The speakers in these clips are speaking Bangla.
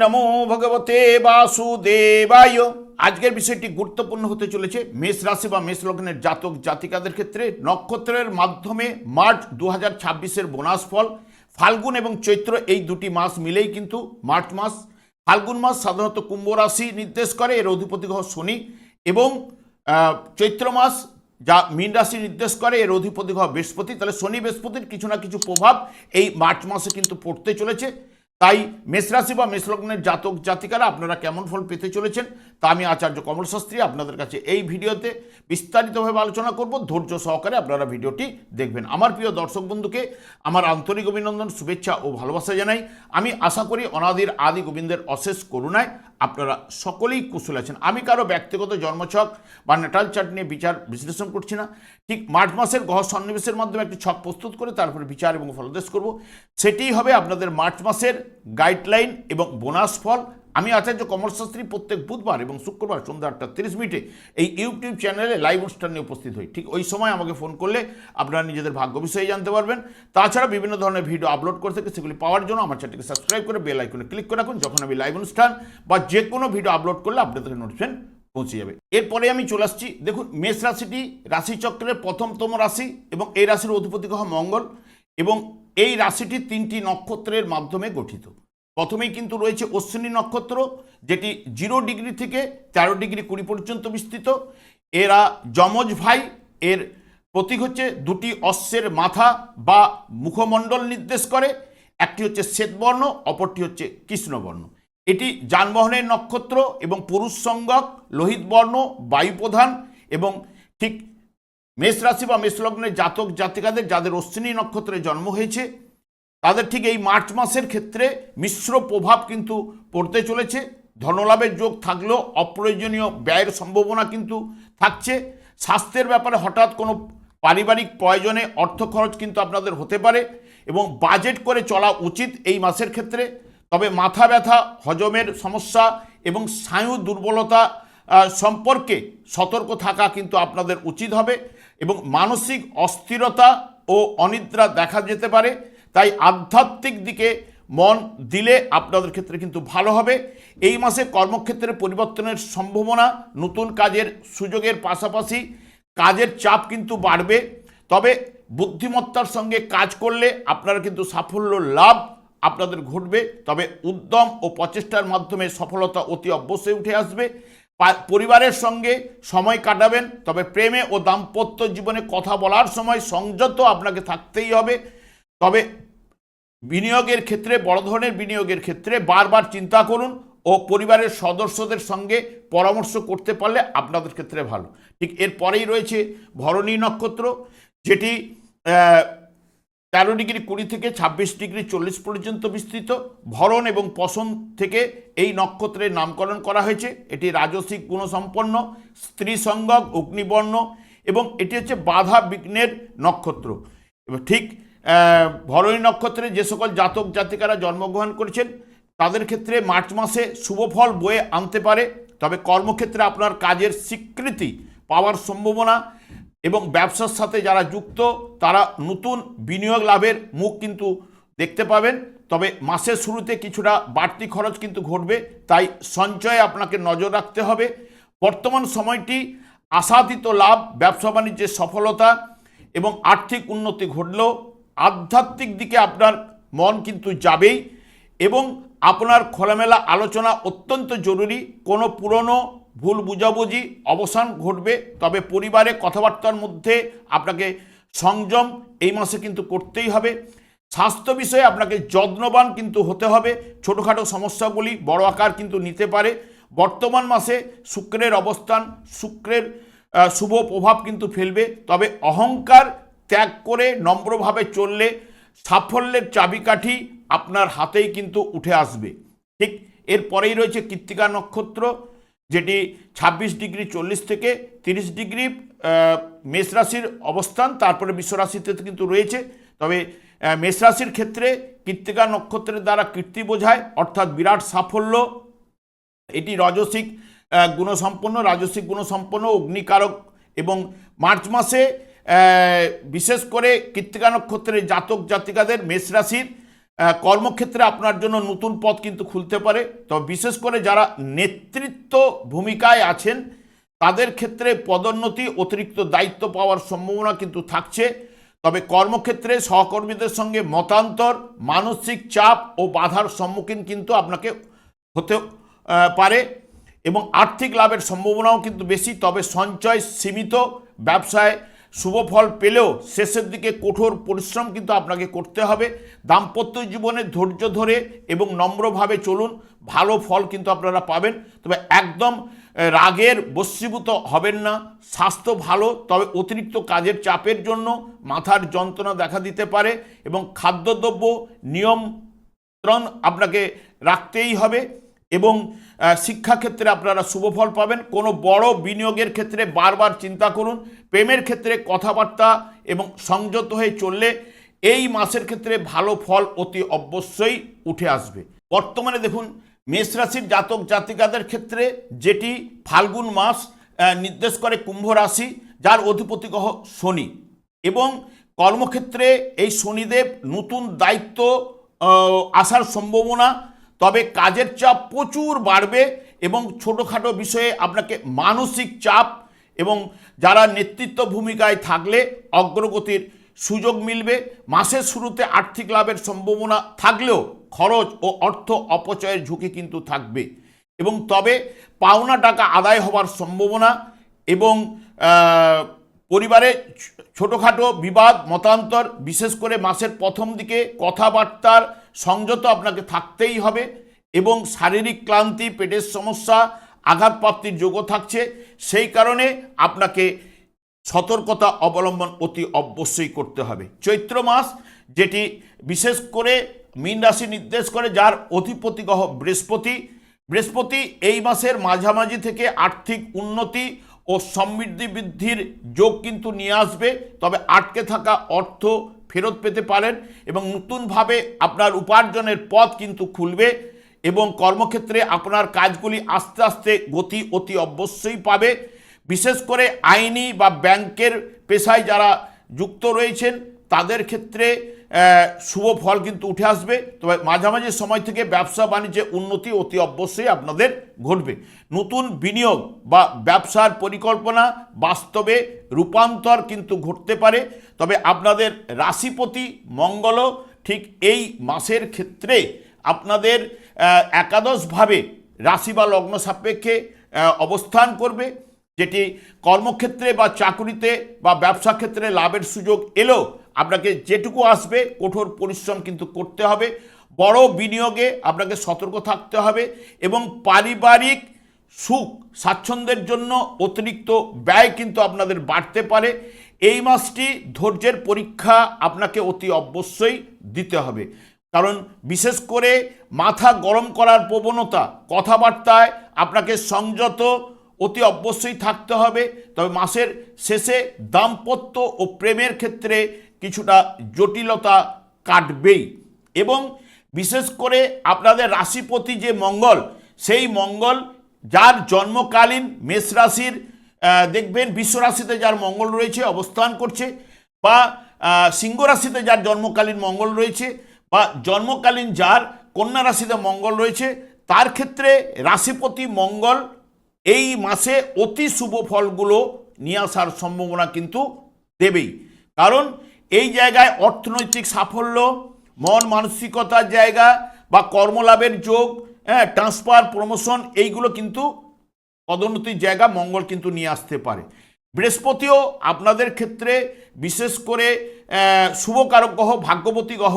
নমো ভগবতে বাসুদেবায়। আজকের বিষয়টি গুরুত্বপূর্ণ হতে চলেছে মেষ রাশি বা মেষ লগ্নের জাতক জাতিকাদের ক্ষেত্রে। নক্ষত্রের মাধ্যমে মার্চ 2026-এর বোনাস ফল। ফাল্গুন এবং চৈত্র এই দুটি মাস মিলেই কিন্তু মার্চ মাস। ফাল্গুন মাস সাধারণত কুম্ভ রাশি নির্দেশ করে, এর অধিপতি গ্রহ শনি, এবং চৈত্র মাস যা মীন রাশি নির্দেশ করে, এর অধিপতি গ্রহ বৃহস্পতি। তাহলে শনি বৃহস্পতির কিছু না কিছু প্রভাব এই মার্চ মাসে কিন্তু পড়তে চলেছে। তাই মেষ রাশি বা মেষ লগ্নের জাতক জাতিকারা আপনারা কেমন ফল পেতে চলেছেন তা আমি আচার্য কমল শাস্ত্রী আপনাদের কাছে এই ভিডিওতে বিস্তারিতভাবে আলোচনা করব। ধৈর্য সহকারে আপনারা ভিডিওটি দেখবেন। আমার প্রিয় দর্শক বন্ধুকে আমার আন্তরিক অভিনন্দন, শুভেচ্ছা ও ভালোবাসা জানাই। আমি আশা করি অনাদির আদি গোবিন্দের অশেষ করুণায় আপনারা সকলেই কুশল আছেন। আমি কারো ব্যক্তিগত জন্মছক বা ন্যাটাল চার্ট নিয়ে বিচার বিশ্লেষণ করছি না। ঠিক মার্চ মাসের গ্রহ সন্নিবেশের মাধ্যমে একটি ছক প্রস্তুত করে তারপরে বিচার এবং ফলাদেশ করব। সেটিই হবে আপনাদের মার্চ মাসের গাইডলাইন এবং বোনাস ফল। আমি আচার্য কমল শাস্ত্রী প্রত্যেক বুধবার এবং শুক্রবার সন্ধ্যা 8:30 এই ইউটিউব চ্যানেলে লাইভ অনুষ্ঠান নিয়ে উপস্থিত হই। ঠিক ওই সময় আমাকে ফোন করলে আপনারা নিজেদের ভাগ্য বিষয়ে জানতে পারবেন। তাছাড়া বিভিন্ন ধরনের ভিডিও আপলোড করে থাকে, সেগুলি পাওয়ার জন্য আমার চ্যানেলটিকে সাবস্ক্রাইব করে বেল আইকনে ক্লিক করে রাখুন। যখন আমি লাইভ অনুষ্ঠান বা যে কোনো ভিডিও আপলোড করলে আপনাদের নোটিফিকেশন পৌঁছে যাবে। এরপরে আমি চলে আসছি। দেখুন, মেষ রাশিটি রাশিচক্রের প্রথমতম রাশি এবং এই রাশির অধিপতি গ্রহ মঙ্গল, এবং এই রাশিটি 3টি নক্ষত্রের মাধ্যমে গঠিত। প্রথমেই কিন্তু রয়েছে অশ্বিনী নক্ষত্র, যেটি 0 ডিগ্রি থেকে 13 ডিগ্রি 20 পর্যন্ত বিস্তৃত। এরা যমজ ভাই। এর প্রতীক হচ্ছে দুটি অশ্বের মাথা বা মুখমণ্ডল নির্দেশ করে। একটি হচ্ছে শ্বেতবর্ণ, অপরটি হচ্ছে কৃষ্ণবর্ণ। এটি যানবাহনের নক্ষত্র এবং পুরুষ সঙ্গক, লোহিত বর্ণ, বায়ুপ্রধান। এবং ঠিক মেষ রাশি বা মেষ লগ্নের জাতক জাতিকাদের যাদের অশ্বিনী নক্ষত্রে জন্ম হয়েছে তাদের ঠিক এই মার্চ মাসের ক্ষেত্রে মিশ্র প্রভাব কিন্তু পড়তে চলেছে। ধনলাভের যোগ থাকলেও অপ্রয়োজনীয় ব্যয়ের সম্ভাবনা কিন্তু থাকছে। স্বাস্থ্যের ব্যাপারে হঠাৎ কোনো পারিবারিক প্রয়োজনে অর্থ খরচ কিন্তু আপনাদের হতে পারে, এবং বাজেট করে চলা উচিত এই মাসের ক্ষেত্রে। তবে মাথা ব্যথা, হজমের সমস্যা এবং স্নায়ু দুর্বলতা সম্পর্কে সতর্ক থাকা কিন্তু আপনাদের উচিত হবে, এবং মানসিক অস্থিরতা ও অনিদ্রা দেখা যেতে পারে। তাই আধ্যাত্মিক দিকে মন দিলে আপনাদের ক্ষেত্রে কিন্তু ভালো হবে। এই মাসে কর্মক্ষেত্রে পরিবর্তনের সম্ভাবনা, নতুন কাজের সুযোগের পাশাপাশি কাজের চাপ কিন্তু বাড়বে। তবে বুদ্ধিমত্তার সঙ্গে কাজ করলে আপনারা কিন্তু সাফল্য লাভ আপনাদের ঘটবে। তবে উদ্যম ও প্রচেষ্টার মাধ্যমে সফলতা অতি অবশ্যই উঠে আসবে। পরিবারের সঙ্গে সময় কাটাবেন, তবে প্রেমে ও দাম্পত্য জীবনে কথা বলার সময় সংযত আপনাকে থাকতেই হবে। তবে বিনিয়োগের ক্ষেত্রে, বড় ধরনের বিনিয়োগের ক্ষেত্রে বারবার চিন্তা করুন ও পরিবারের সদস্যদের সঙ্গে পরামর্শ করতে পারলে আপনাদের ক্ষেত্রে ভালো। ঠিক এরপরেই রয়েছে ভরণী নক্ষত্র, যেটি 13 ডিগ্রি 20 থেকে 26 ডিগ্রি 40 পর্যন্ত বিস্তৃত। ভরণ এবং পশন থেকে এই নক্ষত্রের নামকরণ করা হয়েছে। এটি রাজসিক গুণসম্পন্ন, স্ত্রী সঙ্গক, অগ্নিবর্ণ, এবং এটি হচ্ছে বাধা বিঘ্নের নক্ষত্র। এবার ঠিক ভরণী নক্ষত্রে যে সকল জাতক জাতিকারা জন্মগ্রহণ করেছেন তাদের ক্ষেত্রে মার্চ মাসে শুভফল বয়ে আনতে পারে। তবে কর্মক্ষেত্রে আপনার কাজের স্বীকৃতি পাওয়ার সম্ভাবনা, এবং ব্যবসার সাথে যারা যুক্ত তারা নতুন বিনিয়োগ লাভের মুখ কিন্তু দেখতে পাবেন। তবে মাসের শুরুতে কিছুটা বাড়তি খরচ কিন্তু ঘটবে, তাই সঞ্চয়ে আপনাকে নজর রাখতে হবে। বর্তমান সময়টি আশাতীত লাভ, ব্যবসা বাণিজ্যের সফলতা এবং আর্থিক উন্নতি ঘটলেও আধ্যাত্মিক দিকে আপনার মন কিন্তু যাবেই, এবং আপনার খোলামেলা আলোচনা অত্যন্ত জরুরি। কোনো পুরনো ভুল বুঝাবুঝি অবসান ঘটবে। তবে পরিবারে কথাবার্তার মধ্যে আপনাকে সংযম এই মাসে কিন্তু করতেই হবে। স্বাস্থ্য বিষয়ে আপনাকে যত্নবান কিন্তু হতে হবে। ছোটোখাটো সমস্যাগুলি বড় আকার কিন্তু নিতে পারে। বর্তমান মাসে শুক্রের অবস্থান শুক্রের শুভ প্রভাব কিন্তু ফেলবে। তবে অহংকার ত্যাগ করে নম্রভাবে চললে সাফল্যের চাবিকাঠি আপনার হাতেই কিন্তু উঠে আসবে। ঠিক এরপরেই রয়েছে কৃত্তিকা নক্ষত্র, যেটি 26 ডিগ্রি 40 থেকে 30 ডিগ্রি মেষ রাশির অবস্থান, তারপরে বিশ্ব রাশিতে কিন্তু রয়েছে। তবে মেষ রাশির ক্ষেত্রে কৃত্তিকা নক্ষত্রের দ্বারা কীর্তি বোঝায়, অর্থাৎ বিরাট সাফল্য। এটি রাজসিক গুণসম্পন্ন, অগ্নিকারক, এবং মার্চ মাসে বিশেষ করে কৃত্তিকা নক্ষত্রের জাতক জাতিকাদের মেষ রাশির কর্মক্ষেত্রে আপনার জন্য নতুন পথ কিন্তু খুলতে পারে। তবে বিশেষ করে যারা নেতৃত্ব ভূমিকায় আছেন তাদের ক্ষেত্রে পদোন্নতি, অতিরিক্ত দায়িত্ব পাওয়ার সম্ভাবনা কিন্তু থাকছে। তবে কর্মক্ষেত্রে সহকর্মীদের সঙ্গে মতান্তর, মানসিক চাপ ও বাধার সম্মুখীন কিন্তু আপনাকে হতে পারে এবং আর্থিক লাভের সম্ভাবনাও কিন্তু বেশি। তবে সঞ্চয় সীমিত। ব্যবসায় শুভ ফল পেলেও শেষের দিকে কঠোর পরিশ্রম কিন্তু আপনাকে করতে হবে। দাম্পত্য জীবনে ধৈর্য ধরে এবং নম্রভাবে চলুন, ভালো ফল কিন্তু আপনারা পাবেন। তবে একদম রাগের বশীভূত হবেন না। স্বাস্থ্য ভালো, তবে অতিরিক্ত কাজের চাপের জন্য মাথার যন্ত্রণা দেখা দিতে পারে এবং খাদ্যদ্রব্য নিয়ন্ত্রণ আপনাকে রাখতেই হবে। এবং শিক্ষাক্ষেত্রে আপনারা শুভফল পাবেন। কোনো বড় বিনিয়োগের ক্ষেত্রে বারবার চিন্তা করুন। প্রেমের ক্ষেত্রে কথাবার্তা এবং সংযত হয়ে চললে এই মাসের ক্ষেত্রে ভালো ফল অতি অবশ্যই উঠে আসবে। বর্তমানে দেখুন, মেষ রাশির জাতক জাতিকাদের ক্ষেত্রে যেটি ফাল্গুন মাস নির্দেশ করে কুম্ভ রাশি, যার অধিপতি গ্রহ শনি, এবং কর্মক্ষেত্রে এই শনিদেব নতুন দায়িত্ব আসার সম্ভাবনা। তবে কাজের চাপ প্রচুর বাড়বে এবং ছোটোখাটো বিষয়ে আপনাকে মানসিক চাপ, এবং যারা নেতৃত্ব ভূমিকায় থাকলে অগ্রগতির সুযোগ মিলবে। মাসের শুরুতে আর্থিক লাভের সম্ভাবনা থাকলেও খরচ ও অর্থ অপচয়ের ঝুঁকি কিন্তু থাকবে। এবং তবে পাওনা টাকা আদায় হওয়ার সম্ভাবনা এবং পরিবারে ছোটোখাটো বিবাদ মতান্তর, বিশেষ করে মাসের প্রথম দিকে কথাবার্তার সংযত আপনাকে থাকতেই হবে। এবং শারীরিক ক্লান্তি, পেটের সমস্যা, আঘাতপ্রাপ্তির যোগও থাকছে। সেই কারণে আপনাকে সতর্কতা অবলম্বন অতি অবশ্যই করতে হবে। চৈত্র মাস, যেটি বিশেষ করে মীন রাশি নির্দেশ করে, যার অধিপতি গ্রহ বৃহস্পতি এই মাসের মাঝামাঝি থেকে আর্থিক উন্নতি ও সমৃদ্ধি বৃদ্ধির যোগ কিন্তু নিয়ে আসবে। তবে আটকে থাকা অর্থ ফেরত পেতে পারেন এবং নতুনভাবে আপনার উপার্জনের পথ কিন্তু খুলবে। এবং কর্মক্ষেত্রে আপনার কাজগুলি আস্তে আস্তে গতি অতি অবশ্যই পাবে। বিশেষ করে আইনি বা ব্যাংকের পেশায় যারা যুক্ত রয়েছেন তাদের ক্ষেত্রে শুভ ফল কিন্তু উঠে আসবে। তবে মাঝামাঝি সময় থেকে ব্যবসা বাণিজ্যে উন্নতি অতি অবশ্যই আপনাদের ঘটবে। নতুন বিনিয়োগ বা ব্যবসার পরিকল্পনা বাস্তবে রূপান্তর কিন্তু ঘটতে পারে। তবে আপনাদের রাশিপতি মঙ্গলও ঠিক এই মাসের ক্ষেত্রে আপনাদের একাদশভাবে রাশি বা লগ্ন সাপেক্ষে অবস্থান করবে, যেটি কর্মক্ষেত্রে বা চাকুরিতে বা ব্যবসা ক্ষেত্রে লাভের সুযোগ এলেও আপনাকে যেটুকু আসবে কঠোর পরিশ্রম কিন্তু করতে হবে। বড় বিনিয়োগে আপনাকে সতর্ক থাকতে হবে এবং পারিবারিক সুখ স্বাচ্ছন্দ্যের জন্য অতিরিক্ত ব্যয় কিন্তু আপনাদের বাড়তে পারে। এই মাসটি ধৈর্যের পরীক্ষা আপনাকে অতি অবশ্যই দিতে হবে, কারণ বিশেষ করে মাথা গরম করার প্রবণতা, কথাবার্তায় আপনাকে সংযত অতি অবশ্যই থাকতে হবে। তবে মাসের শেষে দাম্পত্য ও প্রেমের ক্ষেত্রে কিছুটা জটিলতা কাটবেই। এবং বিশেষ করে আপনাদের রাশিপতি যে মঙ্গল, সেই মঙ্গল যার জন্মকালীন মেষ রাশির দেখবেন বিশ্ব রাশিতে যার মঙ্গল রয়েছে অবস্থান করছে, বা সিংহ রাশিতে যার জন্মকালীন মঙ্গল রয়েছে, বা জন্মকালীন যার কন্যা রাশিতে মঙ্গল রয়েছে, তার ক্ষেত্রে রাশিপতি মঙ্গল এই মাসে অতি শুভ ফলগুলো নিয়ে আসার সম্ভাবনা কিন্তু দেবেই। কারণ এই জায়গায় অর্থনৈতিক সাফল্য, মন মানসিকতার জায়গা বা কর্মলাভের যোগ, ট্রান্সফার, প্রমোশন, এইগুলো কিন্তু পদোন্নতির জায়গা মঙ্গল কিন্তু নিয়ে আসতে পারে। বৃহস্পতিও আপনাদের ক্ষেত্রে বিশেষ করে শুভকারক গ্রহ, ভাগ্যবতী গ্রহ।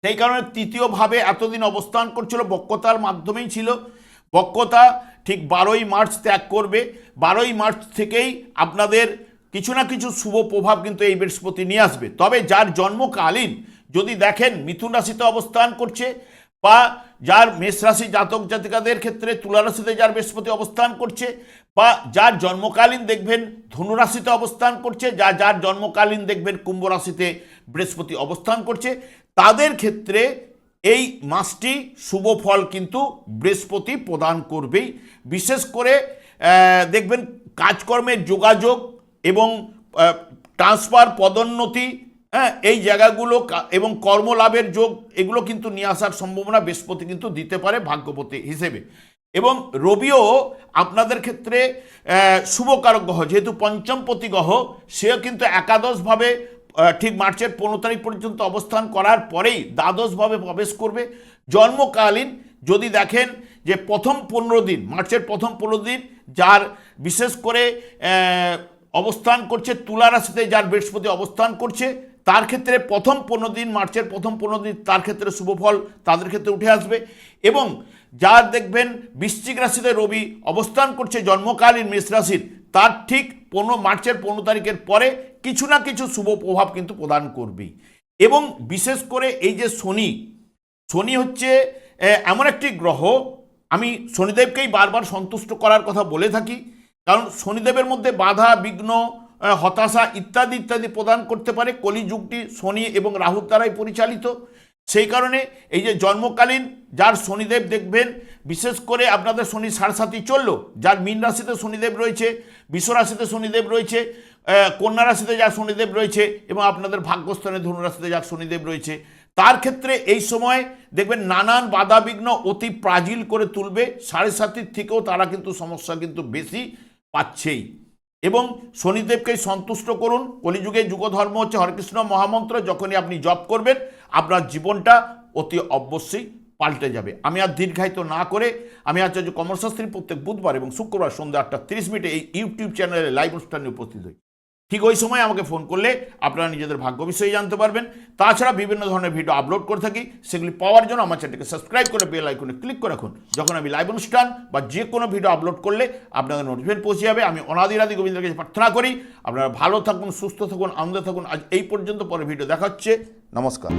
সেই কারণে তৃতীয়ভাবে এতদিন অবস্থান করছিল, বক্রতার মাধ্যমেই ছিল। বক্রতা ঠিক 12ই মার্চ ত্যাগ করবে। 12ই মার্চ থেকেই আপনাদের কিছু না কিছু শুভ প্রভাব কিন্তু এই বৃহস্পতি নিয়ে আসবে। তবে যার জন্মকালীন যদি দেখেন মিথুন রাশিতে অবস্থান করছে, বা যার মেষ রাশি জাতক জাতিকাদের ক্ষেত্রে তুলা রাশিতে যার বৃহস্পতি অবস্থান করছে, বা যার জন্মকালীন দেখবেন ধনু রাশিতে অবস্থান করছে, যার জন্মকালীন দেখবেন কুম্ভ রাশিতে বৃহস্পতি অবস্থান করছে, তাদের ক্ষেত্রে এই মাসটি শুভ ফল কিন্তু বৃহস্পতি প্রদান করবেই। বিশেষ করে দেখবেন কাজকর্মের যোগাযোগ এবং ট্রান্সফার, পদোন্নতি হ্যাঁ, এই জায়গাগুলো এবং কর্মলাভের যোগ এগুলো কিন্তু নিয়ে আসার সম্ভাবনা বৃহস্পতি কিন্তু দিতে পারে ভাগ্যপতি হিসেবে। এবং রবিও আপনাদের ক্ষেত্রে শুভকারক গ্রহ, যেহেতু পঞ্চমপতি গ্রহ, সেও কিন্তু একাদশভাবে ঠিক মার্চের 15 তারিখ পর্যন্ত অবস্থান করার পরেই দ্বাদশভাবে প্রবেশ করবে। জন্মকালীন যদি দেখেন যে প্রথম 15 দিন, মার্চের প্রথম 15 দিন যার বিশেষ করে অবস্থান করছে তুলা রাশিতে, যার বৃহস্পতি অবস্থান করছে, তার ক্ষেত্রে প্রথম 15 দিন, মার্চের প্রথম 15 দিন তার ক্ষেত্রে শুভফল তাদের ক্ষেত্রে উঠে আসবে। এবং যার দেখবেন বৃশ্চিক রাশিতে রবি অবস্থান করছে জন্মকালীন মেষ রাশির, তার ঠিক মার্চের 15 তারিখের পরে কিছু না কিছু শুভ প্রভাব কিন্তু প্রদান করবেই। এবং বিশেষ করে এই যে শনি হচ্ছে এমন একটি গ্রহ, আমি শনিদেবকেই বারবার সন্তুষ্ট করার কথা বলে থাকি, কারণ শনিদেবের মধ্যে বাধা বিঘ্ন হতাশা ইত্যাদি ইত্যাদি প্রদান করতে পারে। কলিযুগটি শনি এবং রাহুর দ্বারাই পরিচালিত। সেই কারণে এই যে জন্মকালীন যার শনিদেব দেখবেন, বিশেষ করে আপনাদের শনি সাড়ে চললো, যার মীন রাশিতে শনিদেব রয়েছে, বৃষ রাশিতে শনিদেব রয়েছে, কন্যা রাশিতে যার শনিদেব রয়েছে, এবং আপনাদের ভাগ্যস্থানে ধনু রাশিতে যার শনিদেব রয়েছে, তার ক্ষেত্রে এই সময় দেখবেন নানান বাধাবিঘ্ন অতি প্রাচীল করে তুলবে। সাড়ে থেকেও তারা কিন্তু সমস্যা কিন্তু বেশি পাচ্ছেই। এবং শনিদেবকেই সন্তুষ্ট করুন। কলিযুগে যুগধর্ম হচ্ছে হরেকৃষ্ণ মহামন্ত্র, যখনই আপনি জপ করবেন আপনার জীবনটা অতি অবশ্যই পাল্টে যাবে। আমি আর দীর্ঘায়িত না করে, আমি আচার্য কমলশাস্ত্রী প্রত্যেক বুধবার এবং শুক্রবার সন্ধ্যা 8:30 এই ইউটিউব চ্যানেলে লাইভ অনুষ্ঠানে উপস্থিত হই। ঠিক ওই সময় আমাকে ফোন করলে আপনারা নিজেদের ভাগ্য বিষয়ে জানতে পারবেন। তাছাড়া বিভিন্ন ধরনের ভিডিও আপলোড করে থাকি, সেগুলি পাওয়ার জন্য আমার চ্যানেলকে সাবস্ক্রাইব করে বেল আইকনে ক্লিক করে রাখুন। যখন আমি লাইভ অনুষ্ঠান বা যে কোনো ভিডিও আপলোড করলে আপনাদের নোটিফিকেশন পৌঁছে যাবে। আমি অনাদিরাদি গোবিন্দের কাছে প্রার্থনা করি আপনারা ভালো থাকুন, সুস্থ থাকুন, আনন্দে থাকুন। আজ এই পর্যন্ত, পরে ভিডিও দেখা হচ্ছে। নমস্কার।